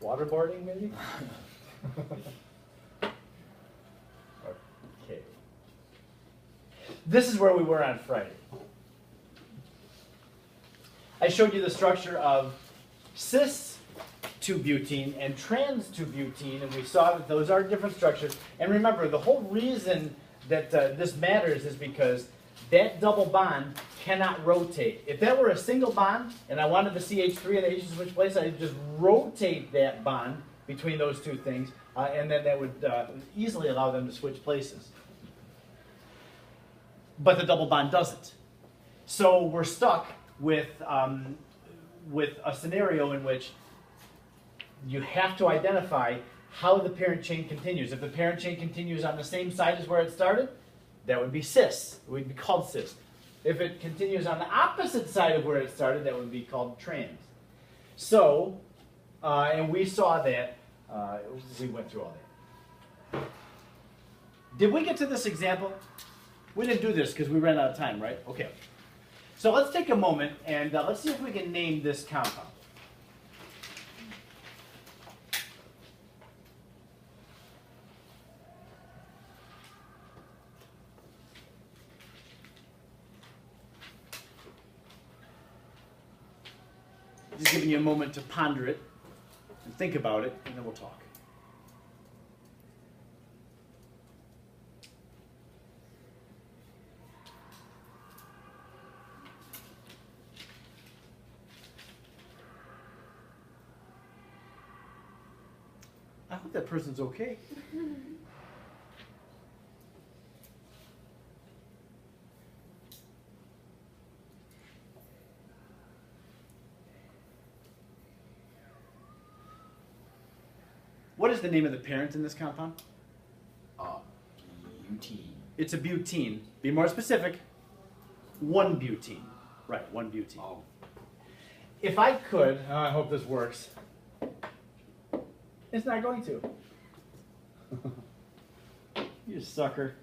Waterboarding, maybe? Okay. This is where we were on Friday. I showed you the structure of cis-2-butene and trans-2-butene, and we saw that those are different structures. And remember, the whole reason that this matters is because that double bond cannot rotate. If that were a single bond, and I wanted the CH3 and the H to switch place, I'd just rotate that bond between those two things, and then that would easily allow them to switch places. But the double bond doesn't. So we're stuck with a scenario in which you have to identify how the parent chain continues. If the parent chain continues on the same side as where it started, that would be cis. It would be called cis. If it continues on the opposite side of where it started, that would be called trans. So, and we saw that, we went through all that. Did we get to this example? We didn't do this because we ran out of time, right? Okay. So let's take a moment and let's see if we can name this compound. Just giving you a moment to ponder it and think about it, and then we'll talk. I hope that person's okay. What is the name of the parent in this compound? Butene. It's a butene. Be more specific. 1-butene. Right, 1-butene. Oh. If I could, I hope this works. It's not going to. You sucker.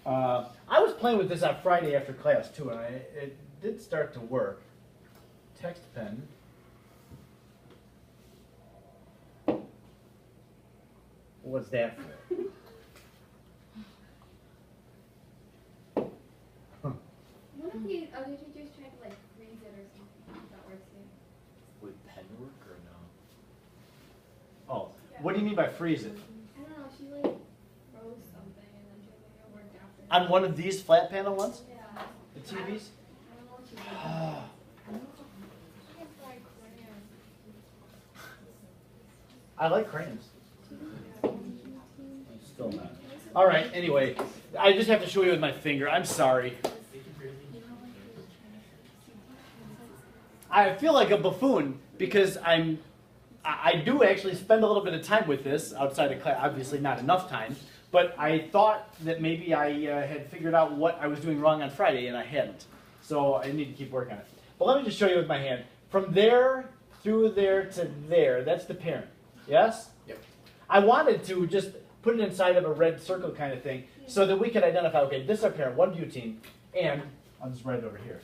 I was playing with this on Friday after class too, and it did start to work. Text pen. What's that for? What if you other teachers tried to like freeze it or something? If that works here. Would pen work or no? Oh, what do you mean by freeze it? I don't know. She like froze something and then she like it worked after. On one of these flat panel ones? Yeah. The TVs? I don't know what she did. I like crayons. Still not. All right, anyway, I just have to show you with my finger. I'm sorry. I feel like a buffoon because I do actually spend a little bit of time with this outside of class, obviously not enough time, but I thought that maybe I had figured out what I was doing wrong on Friday, and I hadn't. So I need to keep working on it. But let me just show you with my hand. From there through there to there, that's the parent. Yes? Yep. I wanted to just put it inside of a red circle kind of thing so that we could identify, okay, this is our parent, 1-butene, and I'll just write it over here.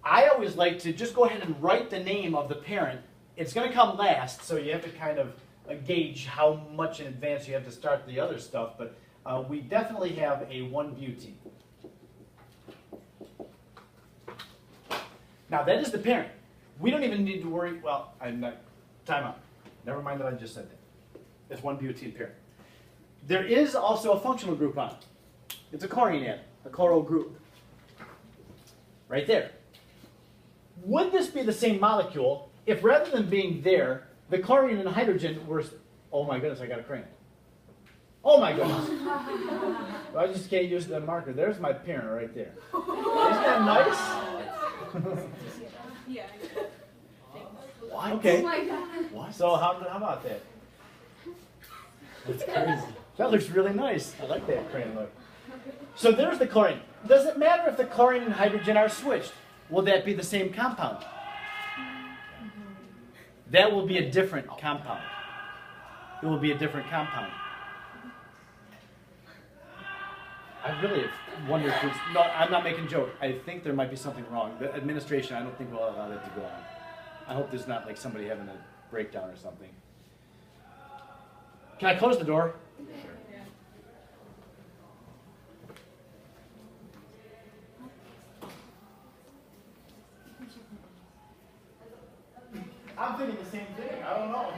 I always like to just go ahead and write the name of the parent. It's going to come last, so you have to kind of gauge how much in advance you have to start the other stuff, but we definitely have a 1-butene. Now that is the parent. We don't even need to worry, well, I'm not, time out. Never mind that I just said that. It's 1-butene parent. There is also a functional group on it. It's a chlorine atom, a chloral group. Right there. Would this be the same molecule if rather than being there, the chlorine and hydrogen were, oh my goodness, I got a crayon. Oh my goodness. Well, I just can't use the marker. There's my parent right there. Isn't that nice? Yeah. What? Okay. Oh my god. What? So how about that? That's crazy. That looks really nice. I like that crayon look. So there's the chlorine. Does it matter if the chlorine and hydrogen are switched? Will that be the same compound? That will be a different compound. It will be a different compound. I really wonder if there's, no, I'm not making a joke. I think there might be something wrong. The administration, I don't think will allow that to go on. I hope there's not like somebody having a breakdown or something. Can I close the door? I'm thinking the same thing. I don't know.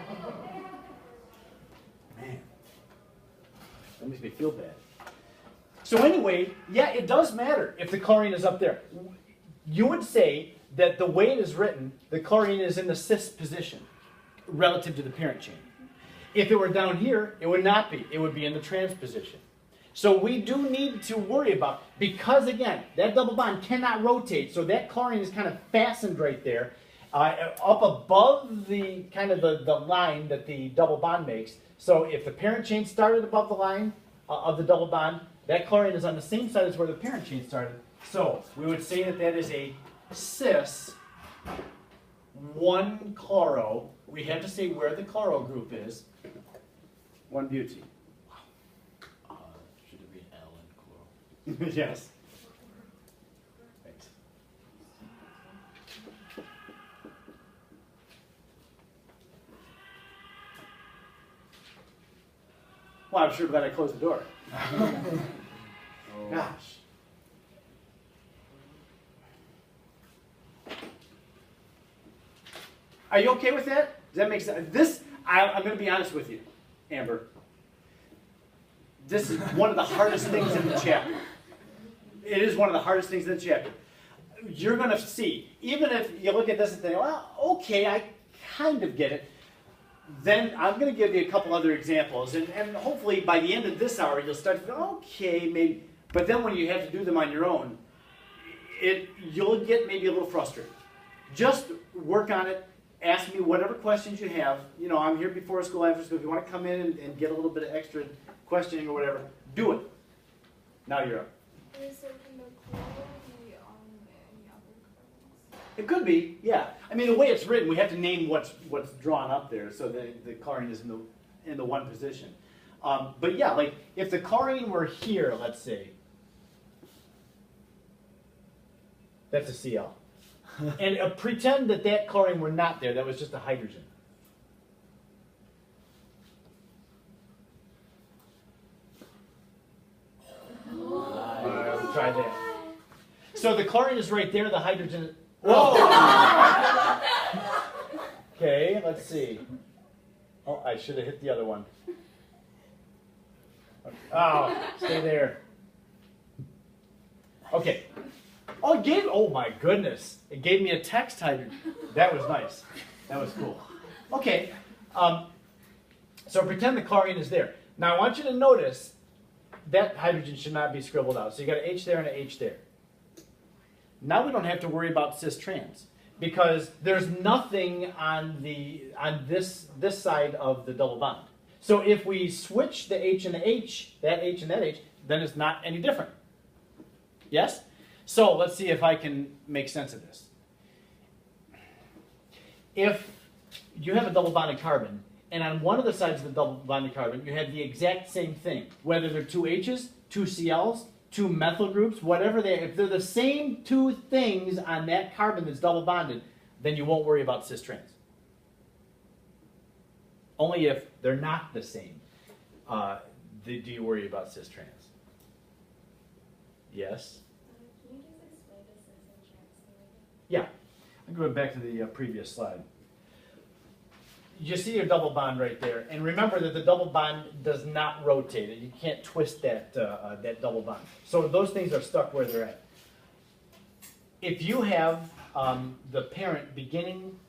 Man, that makes me feel bad. So anyway, yeah, it does matter if the chlorine is up there. You would say that the way it is written, the chlorine is in the cis position relative to the parent chain. If it were down here, it would not be. It would be in the trans position. So we do need to worry about, because again, that double bond cannot rotate, so that chlorine is kind of fastened right there, up above the kind of the line that the double bond makes. So if the parent chain started above the line of the double bond, that chlorine is on the same side as where the parent chain started. So we would say that that is a cis 1-chloro. We have to say where the chloro group is. 1-butene. Should it be an L in chloro? Yes. Thanks. Well, I'm sure glad I closed the door. Gosh. Are you okay with that? Does that make sense? This, I'm going to be honest with you, Amber. This is one of the hardest things in the chapter. It is one of the hardest things in the chapter. You're going to see, even if you look at this and think, well, okay, I kind of get it, then I'm going to give you a couple other examples. And hopefully by the end of this hour, you'll start to think, okay, maybe. But then when you have to do them on your own, you'll get maybe a little frustrated. Just work on it. Ask me whatever questions you have. You know, I'm here before school, after school. If you want to come in and get a little bit of extra questioning or whatever, do it. Now you're up. So can the chloro be on any other carbons? It could be, yeah. I mean, the way it's written, we have to name what's drawn up there, so the chlorine is in the one position. But yeah, like if the chlorine were here, let's say, that's a Cl. And pretend that that chlorine were not there, that was just a hydrogen. Try that. So the chlorine is right there, the hydrogen. Whoa! Okay, let's see. Oh, I should have hit the other one. Oh, stay there. Okay. Oh, oh my goodness. It gave me a text hydrogen. That was nice. That was cool. Okay. So pretend the chlorine is there. Now I want you to notice that hydrogen should not be scribbled out. So you got an H there and an H there. Now we don't have to worry about cis-trans because there's nothing on this side of the double bond. So if we switch the H and the H, that H and that H, then it's not any different. Yes? So let's see if I can make sense of this. If you have a double bonded carbon, and on one of the sides of the double bonded carbon, you have the exact same thing. Whether they're two H's, two Cl's, two methyl groups, whatever if they're the same two things on that carbon that's double bonded, then you won't worry about cis-trans. Only if they're not the same do you worry about cis-trans. Yes? Can you just explain the cis and trans thing? Yeah. I'm going back to the previous slide. You see your double bond right there, and remember that the double bond does not rotate. You can't twist that double bond. So those things are stuck where they're at. If you have the parent beginning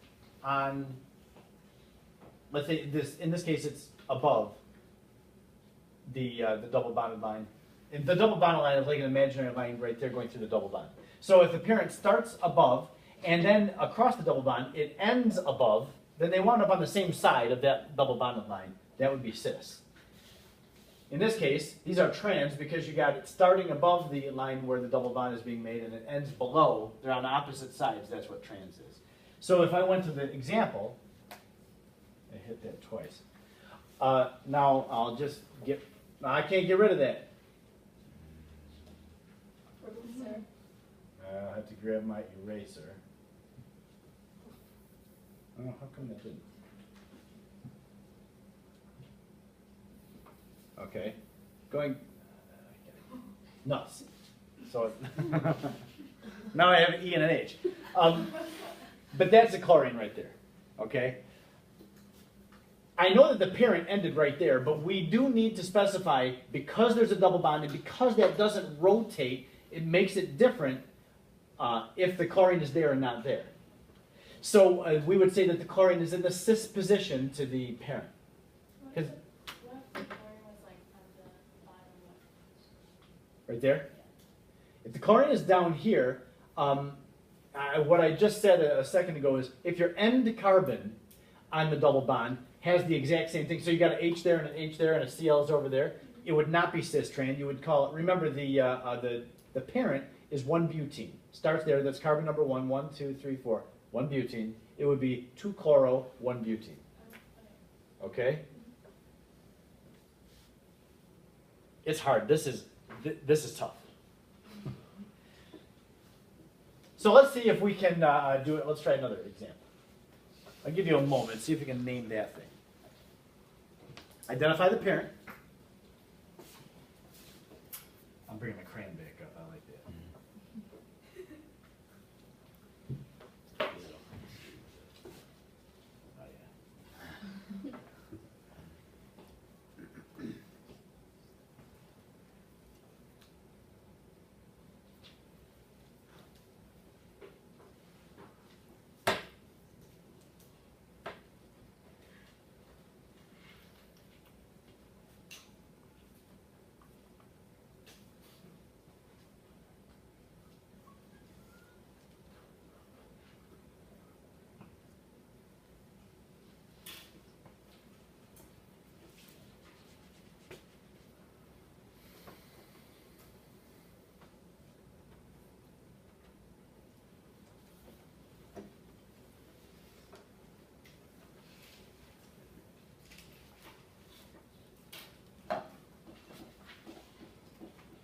on, let's say in this case it's above the double bonded line. And the double bonded line is like an imaginary line right there going through the double bond. So if the parent starts above and then across the double bond it ends above, then they wound up on the same side of that double bonded line. That would be cis. In this case, these are trans because you got it starting above the line where the double bond is being made and it ends below. They're on opposite sides. That's what trans is. So if I went to the example, I hit that twice. Now I'll just I can't get rid of that. I'll have to grab my eraser. Oh, how come that didn't? Okay, going nuts. So now I have an E and an H. But that's the chlorine right there. Okay. I know that the parent ended right there, but we do need to specify, because there's a double bond and because that doesn't rotate, it makes it different if the chlorine is there or not there. So we would say that the chlorine is in the cis position to the parent. What if the chlorine was like on the bottom left? Right there? If the chlorine is down here, what I just said a second ago is if your end carbon on the double bond has the exact same thing, so you got an H there and an H there and a Cl is over there, it would not be cis-trans. You would call it, remember the parent is 1-butene. Starts there, that's carbon number 1, 1, 2, 3, 4. 1-butene. It would be 2-chloro, 1-butene. Okay? It's hard. This is tough. So let's see if we can do it. Let's try another example. I'll give you a moment. See if you can name that thing. Identify the parent. I'm bringing my crayon back up. I like that. Oh, yeah.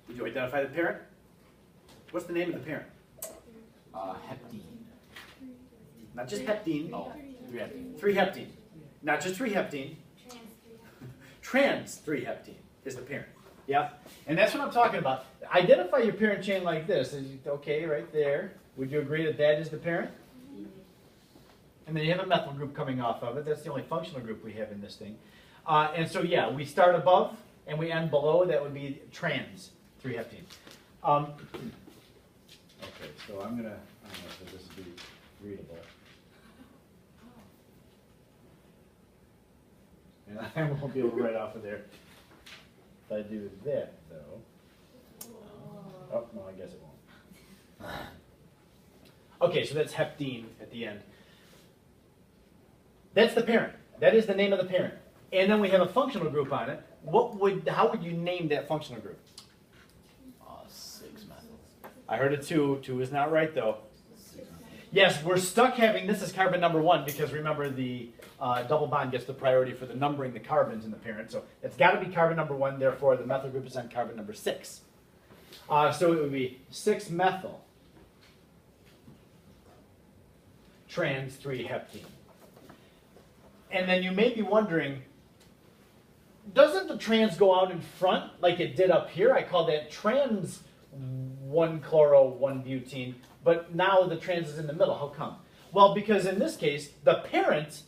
Did you identify the parent? What's the name of the parent? Heptene. Not just heptene. Oh, 3-heptene. 3-heptene. Not just 3-heptene. Trans 3-heptene is the parent. Yeah? And that's what I'm talking about. Identify your parent chain like this. Okay, right there. Would you agree that that is the parent? And then you have a methyl group coming off of it. That's the only functional group we have in this thing. And so, yeah, we start above and we end below. That would be trans 3-heptene. Okay, so I'm going to, I don't know if this will be readable. And I won't be able to write off of there. If I do that, though. Oh, no, I guess it won't. Okay, so that's heptene at the end. That's the parent. That is the name of the parent. And then we have a functional group on it. How would you name that functional group? 6-methyl. I heard it 2. 2 is not right, though. Yes, we're stuck having this as carbon number 1 because remember the double bond gets the priority for the numbering the carbons in the parent. So it's got to be carbon number 1, therefore the methyl group is on carbon number 6. So it would be 6-methyl trans 3-heptene. And then you may be wondering, doesn't the trans go out in front like it did up here? I call that trans 1-chloro 1-butene, but now the trans is in the middle. How come? Well, because in this case, the parent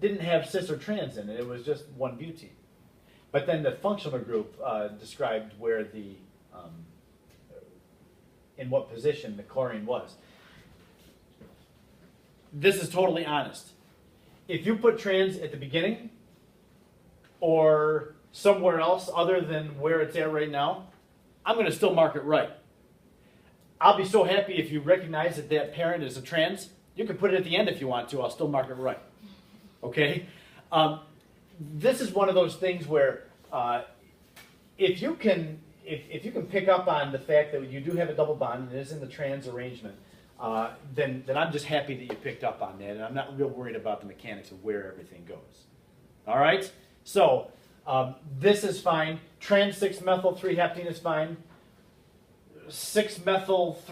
didn't have cis or trans in it. It was just 1-butene. But then the functional group described where the, in what position the chlorine was. This is totally honest. If you put trans at the beginning or somewhere else other than where it's at right now, I'm going to still mark it right. I'll be so happy if you recognize that that parent is a trans. You can put it at the end if you want to. I'll still mark it right. Okay? This is one of those things where if you can pick up on the fact that you do have a double bond and it is in the trans arrangement, then I'm just happy that you picked up on that, and I'm not real worried about the mechanics of where everything goes. All right? So this is fine. Trans 6-methyl 3-heptene is fine. 6-methyl